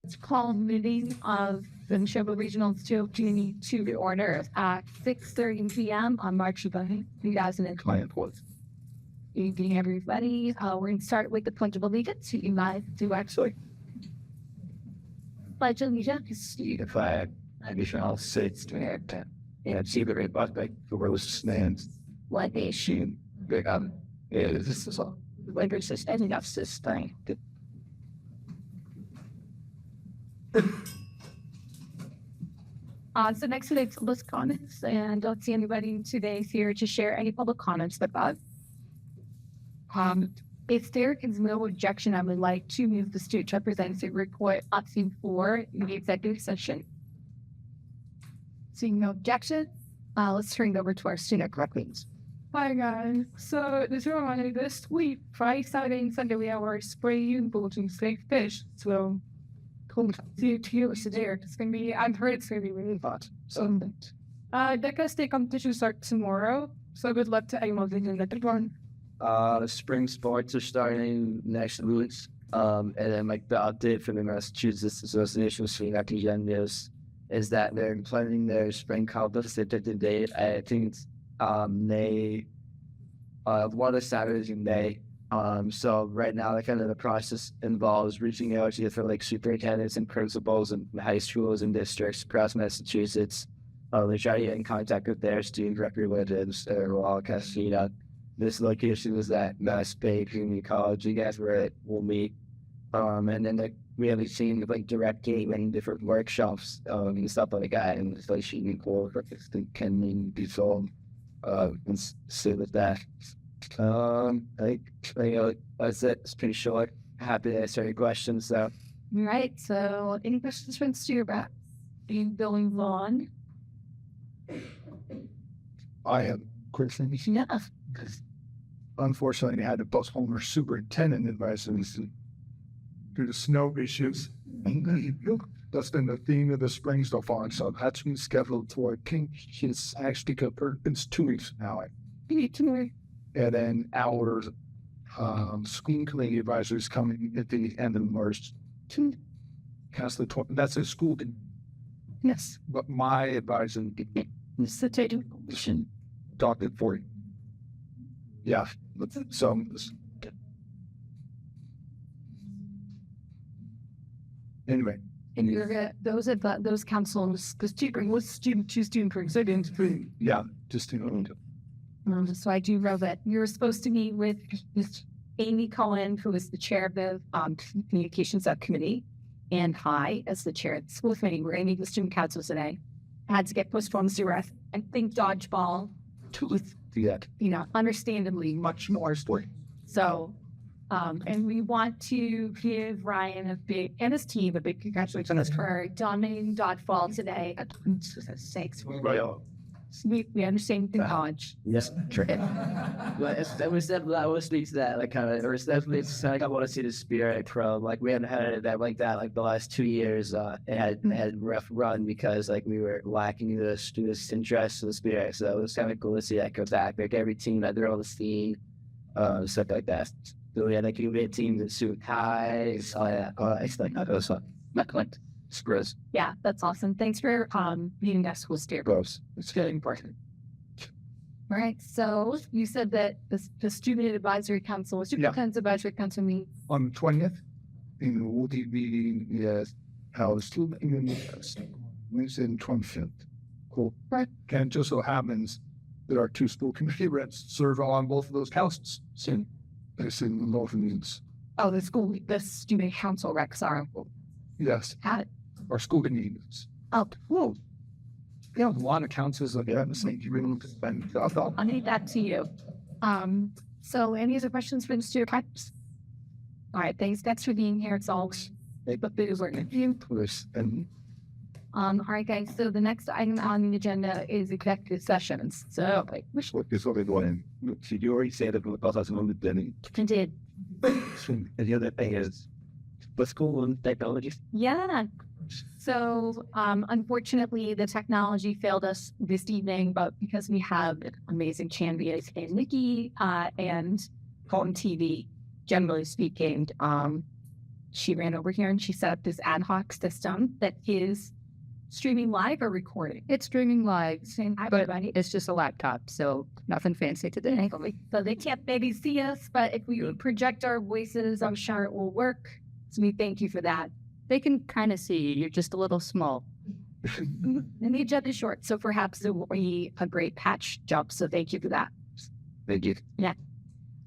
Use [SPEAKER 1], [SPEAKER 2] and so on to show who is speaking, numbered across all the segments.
[SPEAKER 1] It's called meeting of the Nashoba Regional Steel Community to the order at 6:30 p.m. on March 11th, 2024. Good evening, everybody. We're going to start with the Pledge of Allegiance. You guys do actually. Pledge of Allegiance.
[SPEAKER 2] The flag, and the United States to act and see the republic for which it stands,
[SPEAKER 1] One nation.
[SPEAKER 2] big up. This is all.
[SPEAKER 1] Labor system and justice thing. So next we have public comments, and I don't see anybody today here to share any public comments with us. If there is no objection, I would like to move the student representative report up to 4 in the executive session. Seeing no objection, let's turn it over to our student rep, please.
[SPEAKER 3] Hi guys, so this reminder this week, Friday, Saturday, and Sunday we have our spray and Bolton safe fish. So come to you there. It's gonna be, I've heard it's gonna be really fun. So the state competition starts tomorrow. So good luck to anyone in the good one.
[SPEAKER 2] Spring sports are starting next week. And then like the update from the Massachusetts Association of Student Representatives is that they're planning their spring competition date. I think it's May, one of the Saturdays in May. So right now, kind of the process involves reaching out to different like superintendents and principals and high schools and districts across Massachusetts. They try to get in contact with their student representatives or all Cascina. This location is at Mass Bay Community College. You guys where we'll meet. And then like we have seen like direct game and different workshops and stuff like that. And it's like shooting cool for can be sold. And sit with that. That's it. It's pretty short. Happy to answer any questions. So,
[SPEAKER 1] All right, so any questions from the student rep? Being going on?
[SPEAKER 4] I have questions.
[SPEAKER 1] Yeah.
[SPEAKER 4] Unfortunately, I had to postpone our superintendent advisories due to snow issues. That's been the theme of the spring so far. So that's been scheduled for, I think it's actually it's 2 weeks from now. And then our school committee advisor is coming at the end of March. That's a school.
[SPEAKER 1] Yes.
[SPEAKER 4] But my advisor
[SPEAKER 1] It's the title.
[SPEAKER 4] talked it for you. Yeah. So anyway.
[SPEAKER 1] And you're gonna, those councils, the student president.
[SPEAKER 4] Yeah, just to
[SPEAKER 1] So I do know that you're supposed to meet with Ms. Amy Cohen, who is the chair of the communications subcommittee, and I, as the chair of the school committee. We're going to meet with student council today. I had to get postponed to rest. I think dodgeball, understandably much more sport. So, and we want to give Ryan and his team a big congratulations for dominating dodgeball today. Thanks. We understand the college.
[SPEAKER 2] yes, sure. But that was that like kind of, or it's definitely like I want to see the spirit from like we haven't had an event like that like the last 2 years. It had a rough run because like we were lacking the students' interest in the spirit. So it was kind of cool to see that come back. Like every team had their own scene, stuff like that. So we had like a team that suit high. So yeah, it's like that was fun. Chris.
[SPEAKER 1] Yeah, that's awesome. Thanks for being that school steer.
[SPEAKER 2] Gross. It's very important.
[SPEAKER 1] All right. So you said that the student advisory council, advisory council meeting
[SPEAKER 4] on the 20th, and we'll be meeting our student Wednesday and 25th. Cool.
[SPEAKER 1] Right.
[SPEAKER 4] And it just so happens that our 2 school committee reps serve on both of those councils. So it's in both of these.
[SPEAKER 1] Oh, the student council recs are.
[SPEAKER 4] Yes.
[SPEAKER 1] Had
[SPEAKER 4] Our school committees.
[SPEAKER 1] Oh, whoa.
[SPEAKER 4] Yeah, a lot of councils like that.
[SPEAKER 1] I'll need that to you. So any other questions for the student reps? All right, thanks for being here. It's always a bit working with you. All right, guys. So the next item on the agenda is executive sessions. So
[SPEAKER 4] What is what we're going? You already said that because I was on the beginning.
[SPEAKER 1] I did.
[SPEAKER 4] And the other thing is, the school and technology.
[SPEAKER 1] Yeah. So unfortunately, the technology failed us this evening, but because we have amazing champions in Nikki and home TV, generally speaking, she ran over here and she set up this ad hoc system that is streaming live or recording.
[SPEAKER 5] It's streaming live,
[SPEAKER 1] Saying hi,
[SPEAKER 5] but
[SPEAKER 1] everybody.
[SPEAKER 5] it's just a laptop, so nothing fancy today.
[SPEAKER 1] So they can't maybe see us, but if we project our voices, I'm sure it will work. So we thank you for that.
[SPEAKER 5] They can kind of see you. You're just a little small.
[SPEAKER 1] And the agenda is short, so perhaps it will be a great patch job. So thank you for that.
[SPEAKER 2] Thank you.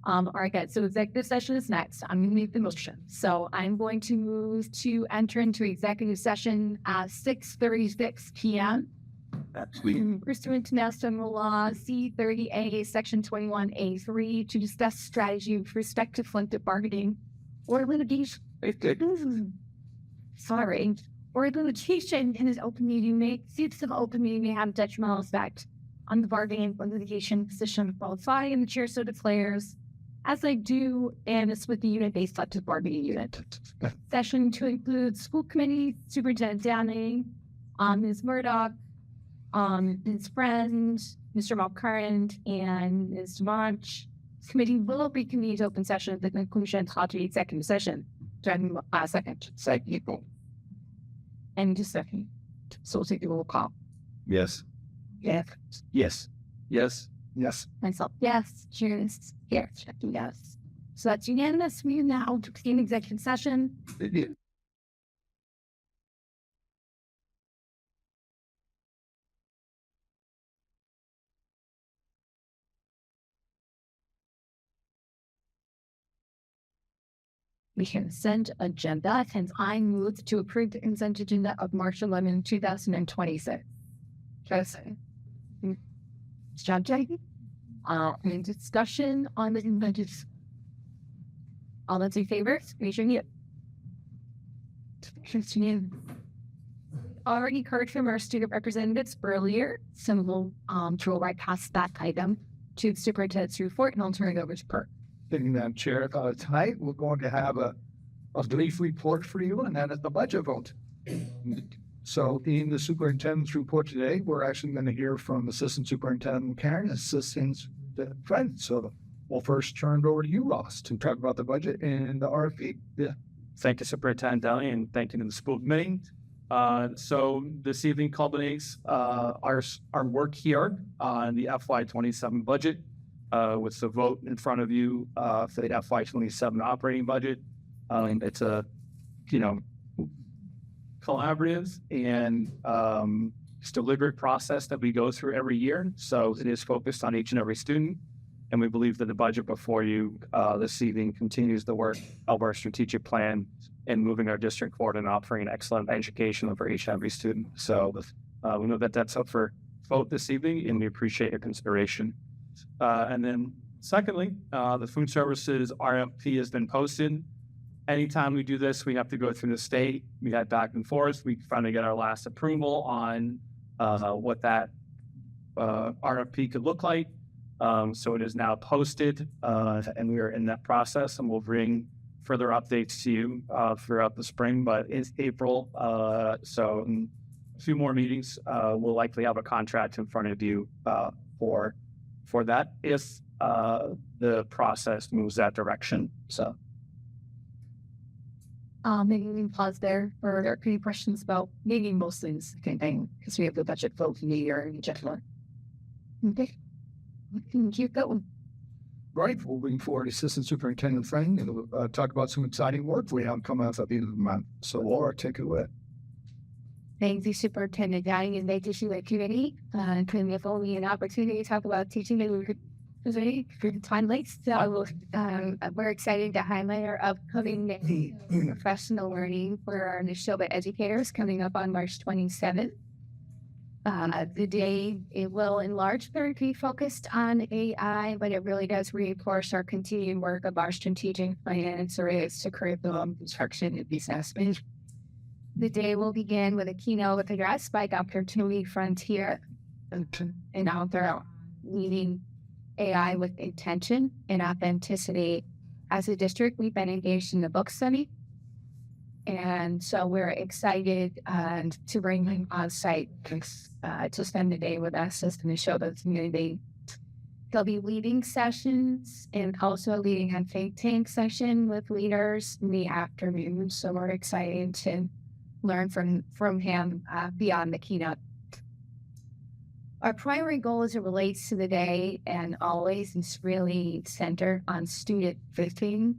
[SPEAKER 1] All right, guys. So executive session is next. I'm going to make the motion. So I'm going to move to enter into executive session at 6:36 p.m. Pursuant to National Law C-30A, Section 21A3, to discuss strategy with respect to collective bargaining or litigation. Sorry. Or litigation in an open meeting may seats of open meeting may have detrimental effect on the bargaining or litigation position of both side, and the chair so declares, as I do, and it's with the unit-based collective bargaining unit. Session to include school committee, Superintendent Downing, Ms. Murdoch, his friend, Mr. Mulcurrent, and Ms. DeMonch. Committee will reconvene to open session at the conclusion of the executive session. Second. And just a second. So we'll take a roll call.
[SPEAKER 2] Yes.
[SPEAKER 1] Yes.
[SPEAKER 2] Yes. Yes.
[SPEAKER 4] Yes.
[SPEAKER 1] Myself, yes. Cheers. Here. Checking yes. So that's unanimous. We now to begin executive session. We can consent agenda, and I move to approve the consent agenda of March 11, 2026. Joseph. John J. Any discussion on the consent? All those in favor, raise your hand. Already heard from our student representatives earlier, so we'll drill right past that item to the superintendent's report, and I'll turn it over to Kurt.
[SPEAKER 4] Thank you, Madam Chair. Tonight, we're going to have a brief report for you, and then at the budget vote. So in the superintendent's report today, we're actually going to hear from Assistant Superintendent Karen, Assistant Fred. So we'll first turn it over to you, Ross, to talk about the budget and the RFP. Yeah.
[SPEAKER 6] Thank you, Superintendent Downing, and thank you to the school committee. So this evening culminates our work here on the FY27 budget with the vote in front of you for the FY27 operating budget. It's a, collaborative and deliberate process that we go through every year. So it is focused on each and every student. And we believe that the budget before you this evening continues the work of our strategic plan in moving our district forward and offering an excellent education for each and every student. So we know that that's up for vote this evening, and we appreciate your consideration. And then secondly, the food services RFP has been posted. Anytime we do this, we have to go through the state. We had back and forth. We finally get our last approval on what that RFP could look like. So it is now posted, and we are in that process, and we'll bring further updates to you throughout the spring, but it's April. So in a few more meetings, we'll likely have a contract in front of you for that if the process moves that direction. So.
[SPEAKER 1] Maybe we can pause there for any questions about maybe most things, because we have the budget vote in the year in general. Okay. We can keep going.
[SPEAKER 4] Right. We'll bring forward Assistant Superintendent Frank, and we'll talk about some exciting work we have coming up at the end of the month. So, Laura, take it away.
[SPEAKER 1] Thank you, Superintendent Downing, and thank you to the committee. And if only an opportunity to talk about teaching that we could for the time late. So we're excited to highlight our upcoming professional learning for our Nashoba educators coming up on March 27th. The day, it will in large part be focused on AI, but it really does reinforce our continued work of our strategic plan surveys to curriculum construction and assessment. The day will begin with a keynote address by Dr. Tony Frontier, an author leading AI with intention and authenticity. As a district, we've been engaged in the book study. And so we're excited to bring him on site to spend the day with us as the Nashoba community. They'll be leading sessions and also leading a think tank session with leaders in the afternoon. So we're excited to learn from him beyond the keynote. Our primary goal as it relates to the day and always is really centered on student thinking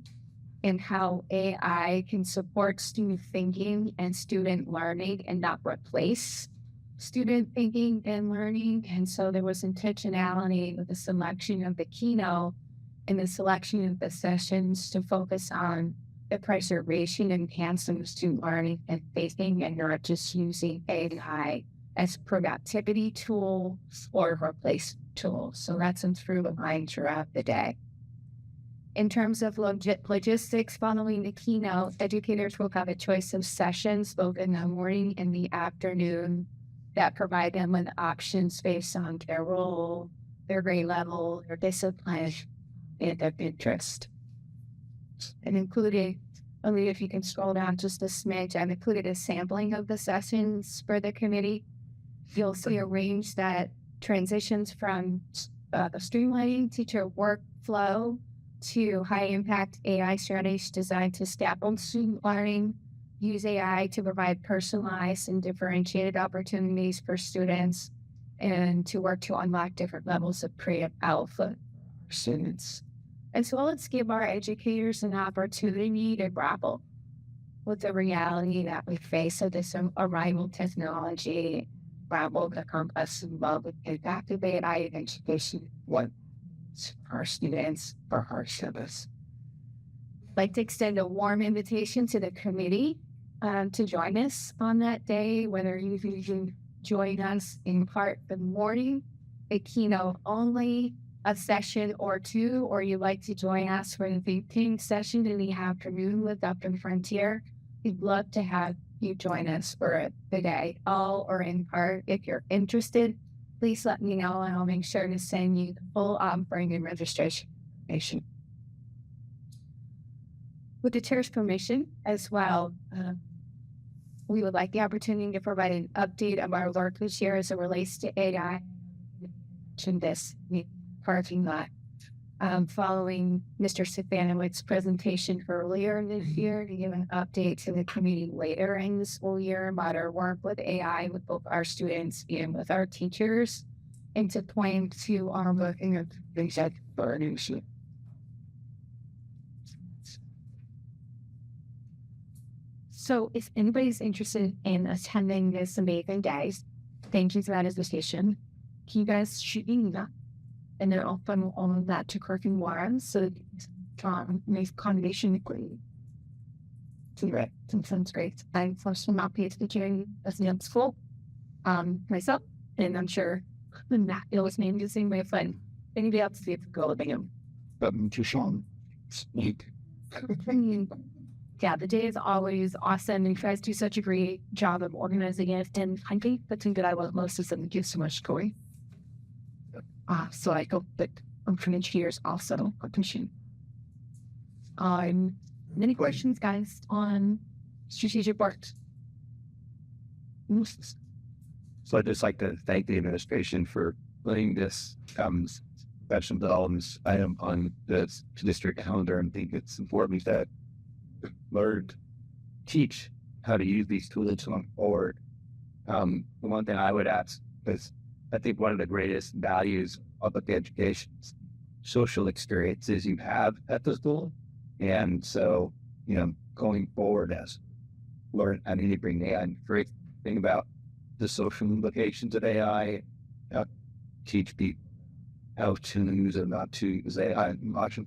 [SPEAKER 1] and how AI can support student thinking and student learning and not replace student thinking and learning. And so there was intentionality with the selection of the keynote and the selection of the sessions to focus on the preservation and enhancement of student learning and thinking, and not just using AI as productivity tools or replacement tools. So that's through the mind throughout the day. In terms of logistics, following the keynote, educators will have a choice of sessions both in the morning and the afternoon that provide them with options based on their role, their grade level, their discipline, and their interest. And including, only if you can scroll down just a smidge, I've included a sampling of the sessions for the committee. You'll see a range that transitions from the streamlining teacher workflow to high-impact AI strategies designed to scaffold student learning, use AI to provide personalized and differentiated opportunities for students, and to work to unlock different levels of pre and alpha for students. As well as give our educators an opportunity to grapple with the reality that we face of this arrival technology, grapple the complex and love with the impact of AI in education, what our students, for our service. I'd like to extend a warm invitation to the committee to join us on that day, whether you can join us in part the morning, a keynote only, a session or two, or you'd like to join us for the thinking session in the afternoon with Dr. Frontier. We'd love to have you join us for the day, all or in part. If you're interested, please let me know and I'll make sure to send you the full offering and registration information. With the chair's permission as well, we would like the opportunity to provide an update of our work this year as it relates to AI. In this parking lot, following Mr. Stefanowicz's presentation earlier this year, to give an update to the community later in the school year about our work with AI with both our students and with our teachers, and to point to our working of things at learning. So if anybody's interested in attending this amazing day, thank you for that invitation. Can you guys shoot me an email? And then I'll funnel all of that to Kirk and Warren so that makes combination equity. Great. Sounds great. I'm first not paid to join Emerson School myself, and I'm sure Matt was named the same way, but anybody else see if go with him.
[SPEAKER 4] To Sean.
[SPEAKER 1] Yeah, the day is always awesome, and you guys do such a great job of organizing it. And I think the thing that I love most is that it gives so much joy. So I hope that from engineers also appreciate. Many questions, guys, on strategic work?
[SPEAKER 7] So I'd just like to thank the administration for putting this professional development item on the district calendar, and think it's important that learn, teach how to use these tools going forward. The one thing I would ask is, I think one of the greatest values of the education is social experiences you have at the school. And so, going forward as learn how to bring AI, great thing about the social implications of AI, teach people how to use and not to use AI in lots of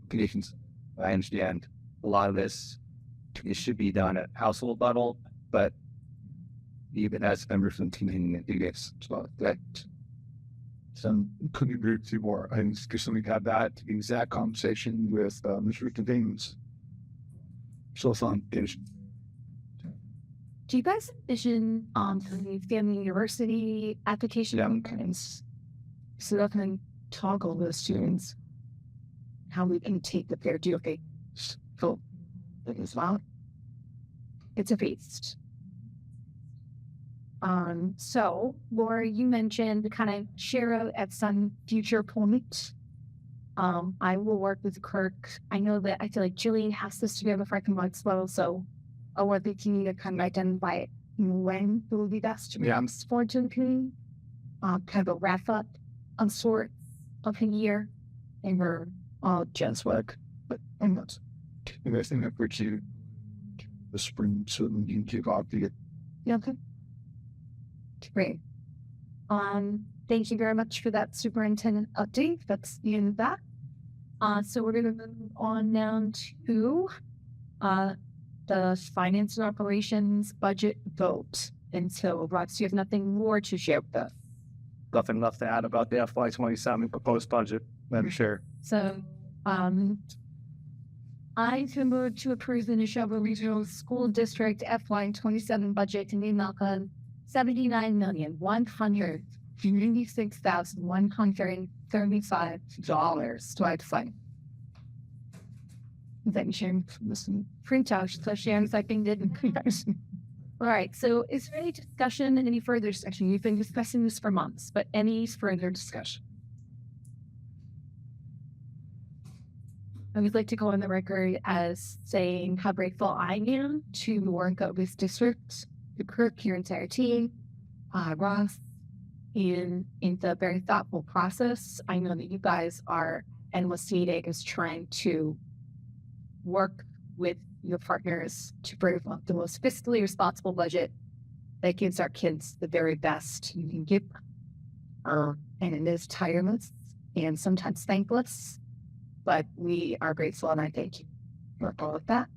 [SPEAKER 7] conditions. I understand a lot of this, it should be done at household level, but even as members of the team, it gets that.
[SPEAKER 4] So couldn't agree with you more. I recently had that exact conversation with Mr. Convenience. So fun.
[SPEAKER 1] Do you guys envision the family university application outcomes so that can toggle those students how we can take the pair to okay? So as well, it's a feast. So Laura, you mentioned kind of share at some future point. I will work with Kirk. I know that I feel like Jillian has this together for a month slow, so I'll work with you to kind of identify when it will be best to bring forward to the community. Kind of a wrap up of sort of the year, and we're all just work.
[SPEAKER 4] But I'm not. I think that we're to the spring, so we can kick off the.
[SPEAKER 1] Yeah, okay. Great. Thank you very much for that superintendent update. That's the end of that. So we're going to move on now to the finance and operations budget vote. And so, Rox, you have nothing more to share with us.
[SPEAKER 6] Nothing left to add about the FY27 proposed budget, Madam Chair.
[SPEAKER 1] So, I move to approve the Nashoba Regional School District FY27 budget in the amount of $79,196,135. Do I have to sign? Thank you, listen. Print out, so Sharon's typing didn't. All right, so is there any discussion, any further discussion? You've been discussing this for months, but any further discussion? I would like to go on the record as saying how grateful I am to work at this district, the Kirk, your entire team, Ross, in the very thoughtful process. I know that you guys are, and Wasida is trying to work with your partners to bring up the most fiscally responsible budget that gives our kids the very best you can give them. And it is tireless and sometimes thankless, but we are grateful and I thank you for all of that.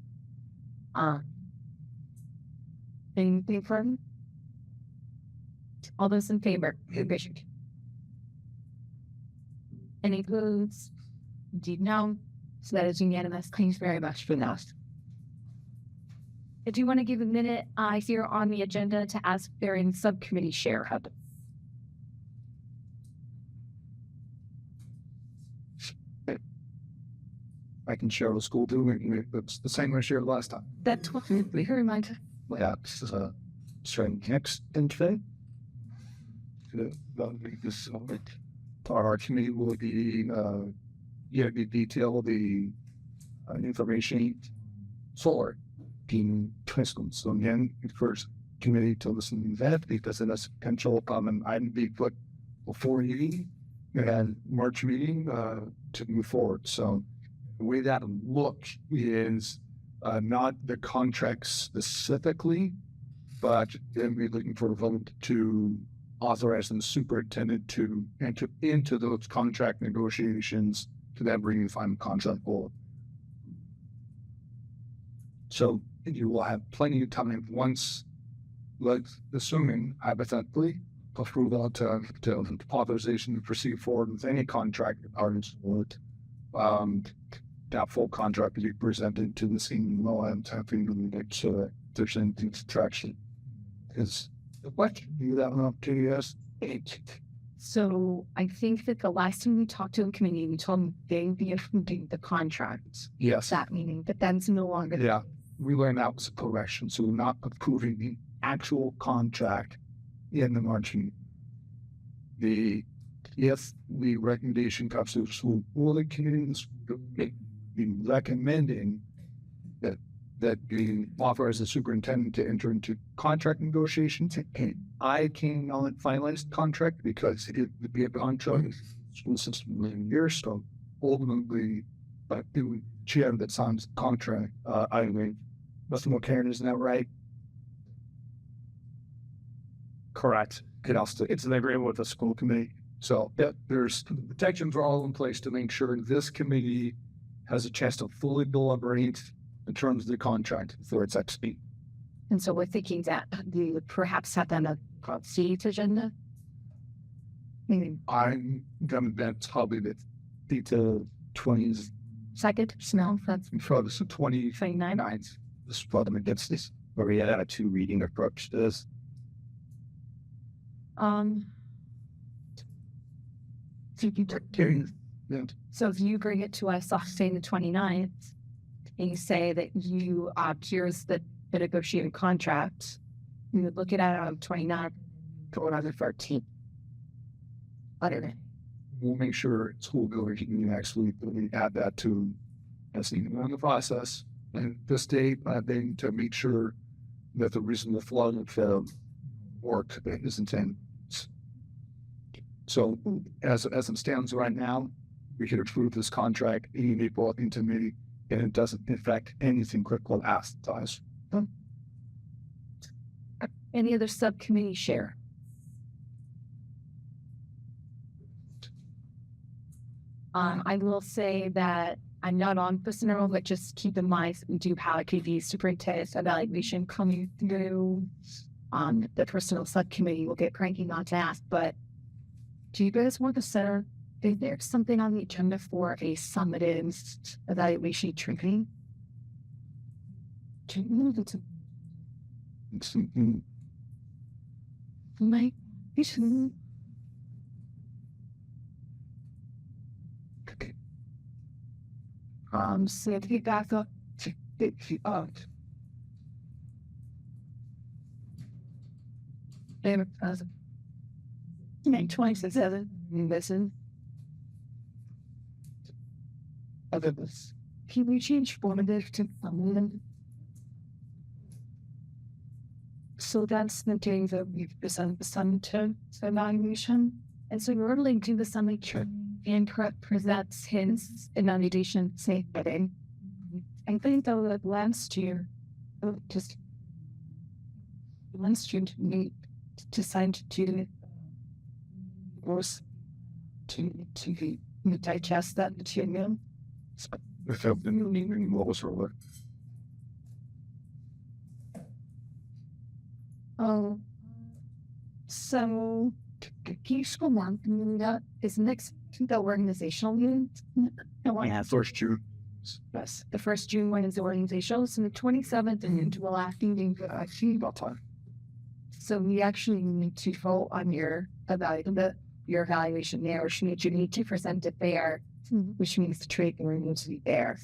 [SPEAKER 1] Anything further? All those in favor? Any opposed? Indeed, no. So that is unanimous. Thanks very much for that. I do want to give a minute here on the agenda to ask if there any subcommittee share hub.
[SPEAKER 4] I can share the school doing it's the same I shared last time.
[SPEAKER 1] That's what we reminded.
[SPEAKER 4] Yeah, this is starting next today. This our committee will be detail the information for being twisted. So again, first committee to listen to that because it has potential common item be put before you and March meeting to move forward. So the way that look is not the contract specifically, but then we're looking for a vote to authorize the superintendent to enter into those contract negotiations to then bring the final contract forward. So you will have plenty of time once, assuming hypothetically, approval to authorization to proceed forward with any contract would that full contract be presented to the senior law and having to make sure that there's anything subtraction. Is the question you have an opportunity to ask?
[SPEAKER 1] So I think that the last time we talked to a committee, we told them they'd be approving the contract.
[SPEAKER 4] Yes.
[SPEAKER 1] That meaning that that's no longer.
[SPEAKER 4] Yeah. We learned that was a correction. So we're not approving the actual contract in the March meeting. If the recommendation comes to the school board committees, be recommending that we authorize the superintendent to enter into contract negotiations. And I cannot finalize the contract because it would be a contract school system in years. So ultimately, but it would chair that signs the contract. I mean, Mr. McCarran, isn't that right?
[SPEAKER 6] Correct.
[SPEAKER 4] It's an agreement with the school committee. So there's the protections are all in place to make sure this committee has a chance to fully deliberate in terms of the contract before it's executed.
[SPEAKER 1] And so we're thinking that we would perhaps have that on a seat agenda. Maybe
[SPEAKER 4] I'm gonna bet probably the 20s.
[SPEAKER 1] second, smell, that's
[SPEAKER 4] Probably some
[SPEAKER 1] 29.
[SPEAKER 4] This is probably against this.
[SPEAKER 7] Where we had a 2 reading approach to this.
[SPEAKER 1] So if you bring it to us, say the 29th, and you say that you here's the negotiated contract, We would look at it on 29, going on the 13th. Other
[SPEAKER 4] We'll make sure school building can actually add that to as on the process. And the state, I think, to make sure that the reason the flood work is intended. So as it stands right now, we could approve this contract in April into me, and it doesn't affect anything critical asset size.
[SPEAKER 1] any other subcommittee share? I will say that I'm not on personnel, but just keep in mind we do have a KV superintendent evaluation coming through. The personnel subcommittee will get cranking on task, but do you guys want to set? Is there something on the agenda for a summative evaluation training? Like, so if you back up to 50 up. They make 27. Listen. Other this. Can we change formative to summative? So that's the day that we've presented the summative evaluation. And so you're going to do the summative and presents his evaluation same day. I think that last year, just last year we decided to do was to digest that material.
[SPEAKER 4] Without the new laws or what?
[SPEAKER 1] So peaceful one that is next to the organizational meeting.
[SPEAKER 4] First June.
[SPEAKER 1] Yes, the first June one is the organizational, so the 27th and the last meeting
[SPEAKER 4] About time.
[SPEAKER 1] So we actually need to vote on your evaluation there, which means you need to present it there, which means the training room needs to be there.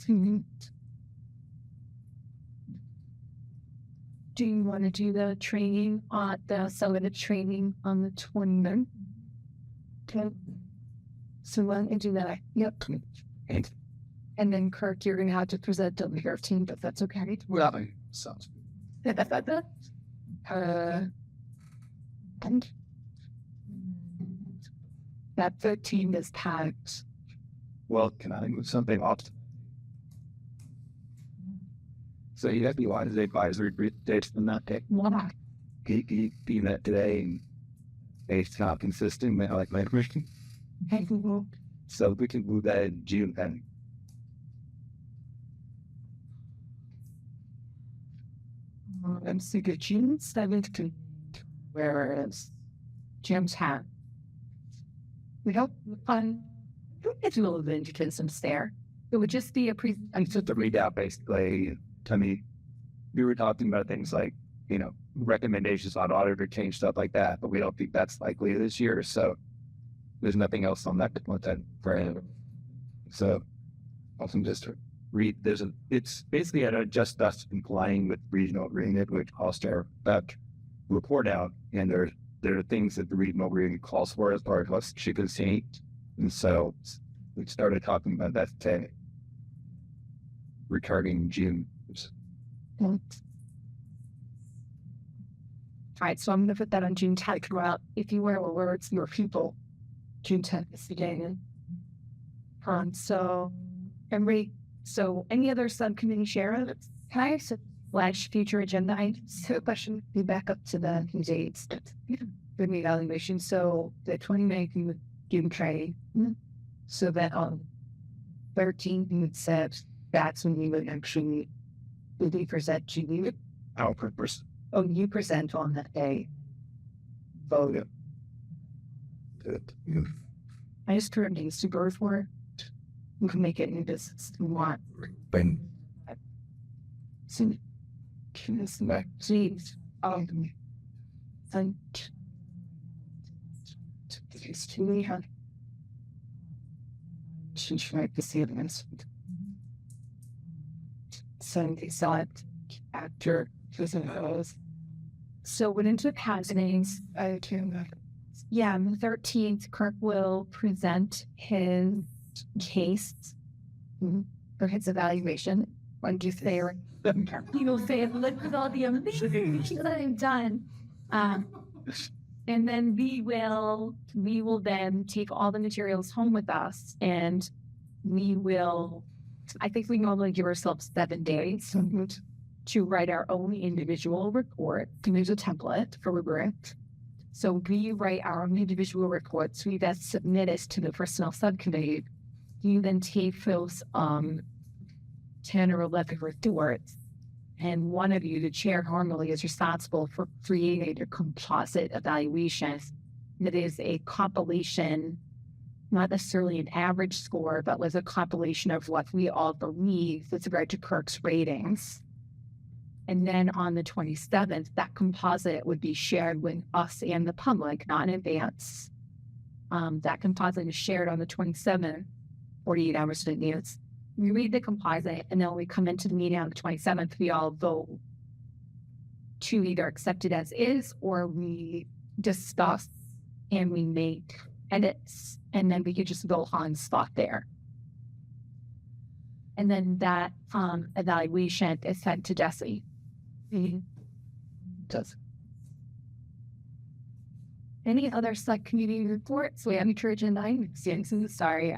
[SPEAKER 1] Do you want to do the training on the summative training on the 29th? Okay. So why don't you do that? Yep. And then Kirk, you're going to have to present on the 13th, but that's okay.
[SPEAKER 4] Well, sounds good.
[SPEAKER 1] And that 13 is packed.
[SPEAKER 7] Well, can I move something off? So you have to be on his advisory dates from that day.
[SPEAKER 1] Why?
[SPEAKER 7] He being that today and it's not consistent with like my permission. So we can move that in June then.
[SPEAKER 1] I'm sick of June 7th, whereas Jim's hat. We hope fun. It's a little bit into some stare. It would just be a
[SPEAKER 7] And it's just a readout basically. To me, we were talking about things like, recommendations on auditor change, stuff like that, but we don't think that's likely this year. So there's nothing else on that content for him. So awesome just to read. It's basically just us complying with regional agreement, which calls to that report out. And there are things that the regional agreement calls for as part of us she can see. And so we started talking about that today regarding June.
[SPEAKER 1] All right, so I'm going to put that on June 10th. Well, if you wear words, your people, June 10th is the day. So any other subcommittee share? Can I flash future agenda items? So question be back up to the dates for the evaluation. So the 29th you would give training. So that on 13th you would set that's when you would actually present to you.
[SPEAKER 4] I'll present.
[SPEAKER 1] Oh, you present on that day. Vote. I just turned things to birth for it. We can make it new business we want.
[SPEAKER 4] Ben.
[SPEAKER 1] So, please. It's to me, huh? She's right to see it. Sunday saw it after So what ends up happening, yeah, on the 13th, Kirk will present his case for his evaluation. When you say, he will say, look at all the amazing things that I've done. And then we will then take all the materials home with us, and I think we normally give ourselves 7 days to write our own individual report. And there's a template for rubric. So we write our own individual reports. We then submit it to the personnel subcommittee. You then take those 10 or 11 reports, and one of you, the chair, normally is responsible for creating a composite evaluation that is a compilation, not necessarily an average score, but was a compilation of what we all believe with regard to Kirk's ratings. And then on the 27th, that composite would be shared with us and the public, not in advance. That composite is shared on the 27th, 48 hours in advance. We read the composite, and then when we come into the meeting on the 27th, we all vote to either accept it as is, or we discuss and we make edits, and then we could just vote on spot there. And then that evaluation is sent to Jesse. Does. Any other subcommittee reports? We have church and nine. Sorry,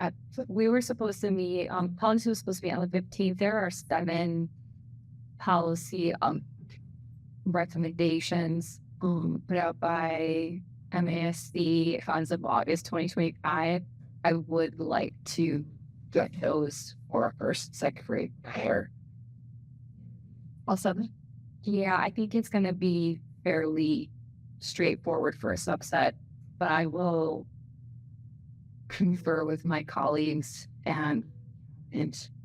[SPEAKER 1] we were supposed to meet. Policy was supposed to be on the 15th. There are 7 policy recommendations put out by MASC as of August 2025. I would like to get those for our first secretary hire. Also, yeah, I think it's going to be fairly straightforward for a subset, but I will confer with my colleagues and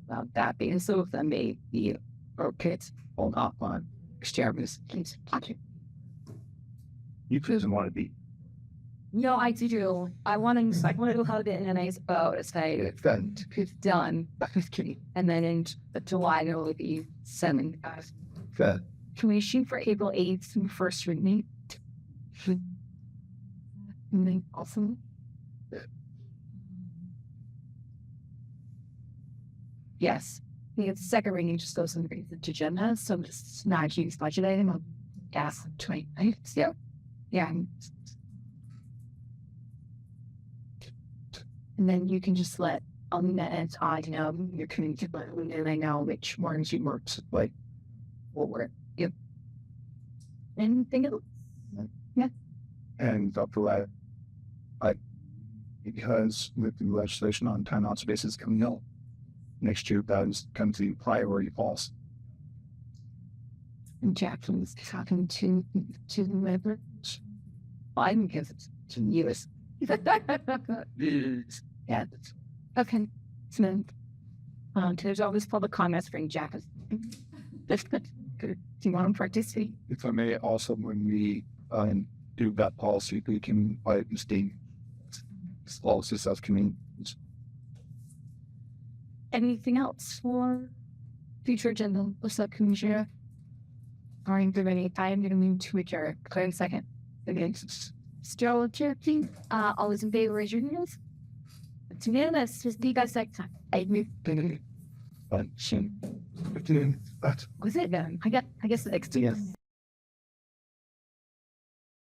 [SPEAKER 1] about that being so if that may be okay. Hold up on extremists.
[SPEAKER 7] You doesn't want to be.
[SPEAKER 1] No, I do. I want to hold it in a nice bow to say it's done. And then in July there will be 7 guys. Can we shoot for April 8th and first reading? Awesome. Yes. The second reading just goes in the agenda, so it's not a huge budget item of gas 20. Yeah. Yeah. And then you can just let and Todd know you're coming to and I know which ones you worked like will work. Yep. Anything else? Yeah.
[SPEAKER 4] And up to that, because with the legislation on time-out spaces coming up next year, that is come to priority falls.
[SPEAKER 1] And Jackson was talking to the members. I didn't give it to US. Yeah. Okay. So there's always public comments from Jackson. Do you want to participate?
[SPEAKER 4] If I may, also when we do that policy, we can invite the state policy subcommittee.
[SPEAKER 1] Anything else for future agenda or subcommittee? Are you giving any time to move to adjourn? Clear in second. Against. Still chair, please. All those in favor, raise your hands. It's unanimous. Just be guys next time. I move.
[SPEAKER 4] But
[SPEAKER 1] Was it then? I guess the next.
[SPEAKER 4] yes.